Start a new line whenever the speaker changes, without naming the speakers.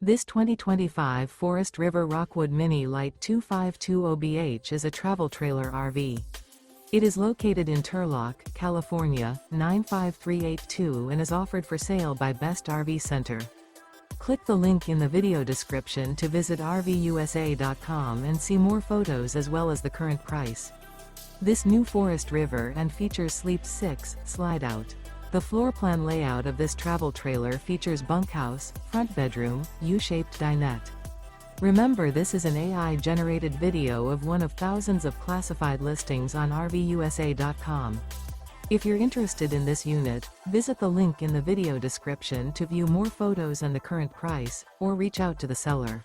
This 2025 Forest River Rockwood Mini Lite 2520BH is a travel trailer RV. It is located in Turlock, California, 95382 and is offered for sale by Best RV Center. Click the link in the video description to visit RVUSA.com and see more photos as well as the current price. This new Forest River and features Sleep 6, Slideout. The floor plan layout of this travel trailer features bunkhouse, front bedroom, U-shaped dinette. Remember, this is an AI-generated video of one of thousands of classified listings on RVUSA.com. If you're interested in this unit, visit the link in the video description to view more photos and the current price, or reach out to the seller.